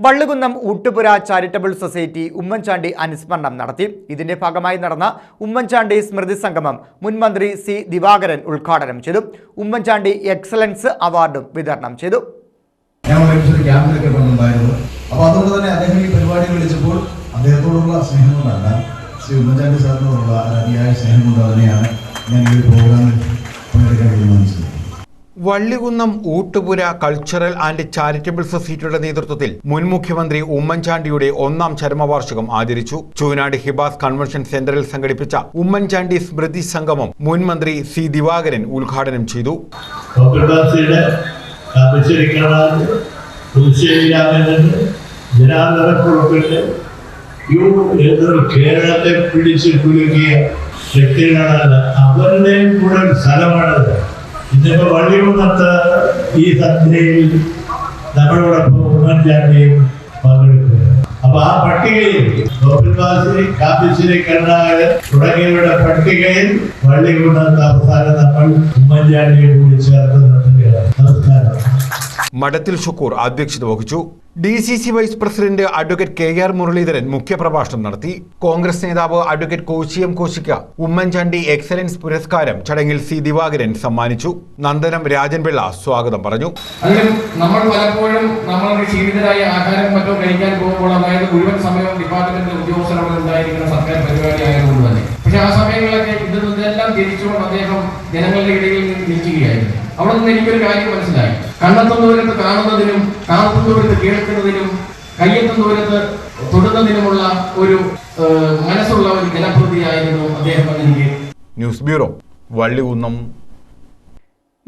Vallikunnam ഊട്ടുപുര charitable society Oommen Chandy അനുസ്മരണം നടത്തി. ഇതിന്റെ ഭാഗമായി നടന്ന ഉമ്മൻചാണ്ടി സ്മൃതി സംഗമം മുൻ മന്ത്രി സി ദിവാകരൻ ഉദ്ഘാടനം ചെയ്തു. ഉമ്മൻചാണ്ടി എക്സലൻസ് അവാർഡും വിതരണം ചെയ്തു. അപ്പോൾ അതുകൊണ്ട് തന്നെ അദ്ദേഹം ഈ പരിപാടി വിളിച്ചപ്പോൾ അദ്ദേഹത്തോടുള്ള സ്നേഹം കൊണ്ടല്ല, ശ്രീ ഉമ്മൻചാണ്ടി സാറിനോടുള്ള അതിയായ സ്നേഹം കൊണ്ട് തന്നെയാണ് ഞാൻ ഈ പ്രോഗ്രാമിൽ പങ്കെടുക്കാൻ തീരുമാനിച്ചത്. വള്ളികുന്നം ഊട്ടുപുര കൾച്ചറൽ ആൻഡ് ചാരിറ്റബിൾ സൊസൈറ്റിയുടെ നേതൃത്വത്തിൽ മുൻ മുഖ്യമന്ത്രി ഉമ്മൻചാണ്ടിയുടെ 1ാം ചരമവാർഷികം ആചരിച്ചു. ചൂനാട് ഹിബാസ് കൺവെൻഷൻ സെന്ററിൽ സംഘടിപ്പിച്ച ഉമ്മൻചാണ്ടി സ്മൃതി സംഗമം മുൻ മന്ത്രി സി ദിവാകരൻ ഉദ്ഘാടനം ചെയ്തു. കേരളത്തെ പിടിച്ചു കുലുക്കിയ വ്യക്തികളാണ്, അവരുടെയും കൂടെ സ്ഥലമാണത്. ഇന്നിപ്പോ വള്ളികുന്നത്ത് ഈ സന്ധ്യയിൽ നമ്മളോടൊപ്പം ഉമ്മൻചാണ്ടിയും പങ്കെടുക്കുക. അപ്പൊ ആ പട്ടികയിൽ കാപ്പിശ്ശേരി കരുണാകരൻ തുടങ്ങിയവരുടെ പട്ടികയിൽ വള്ളികുന്നത്ത് അവസാനം നമ്മൾ ഉമ്മൻചാണ്ടിയെ കൂടി ചേർത്ത് നിർത്തുകയാണ്. നമസ്കാരം. മഠത്തിൽ ഷുക്കൂർ അധ്യക്ഷത വഹിച്ചു. DCC vice president advocate KR Muraleedharan മുഖ്യപ്രഭാഷണം നടത്തി. കോൺഗ്രസ് നേതാവ് അഡ്വക്കേറ്റ് കോശിയം കോശിക്ക ഉമ്മൻചാണ്ടി എക്സലൻസ് പുരസ്കാരം ചടങ്ങിൽ സി ദിവാകരൻ സമ്മാനിച്ചു. നന്ദനം രാജൻപിള്ള സ്വാഗതം പറഞ്ഞു. നമ്മൾ പലപ്പോഴും നമ്മളുടെ ക്ഷീണിതരായ ആഹാരം മറ്റോ കഴിക്കാൻ പോകുമ്പോൾ, അതായത് മുഴുവൻ സമയവും ഡിപ്പാർട്ട്മെന്റ് ഉദ്യോഗസ്ഥരോട് ഉണ്ടായിരിക്കുന്ന സർക്കാർ പരിപാടി ആയതുകൊണ്ട് തന്നെ, പക്ഷെ ആ സമയങ്ങളിലൊക്കെ ഇതെല്ലാം തിരിച്ചുകൊണ്ട് അദ്ദേഹം ജനങ്ങളുടെ ഇടയിൽ നിന്ന് നിൽക്കുകയായിരുന്നു. അവിടെ നിന്ന് എനിക്കൊരു കാര്യം മനസ്സിലായി. കണ്ണെത്തും ദൂരത്ത് കാണുന്നതിനും കാത്തും ദൂരത്ത് കേൾക്കുന്നതിനും കയ്യെത്തും ദൂരത്ത് തൊടുന്നതിനുമുള്ള ഒരു മനസ്സുള്ള ഒരു ജനപ്രതിയായിരുന്നു അദ്ദേഹം. എനിക്ക് ന്യൂസ് ബ്യൂറോ, വള്ളികുന്നം.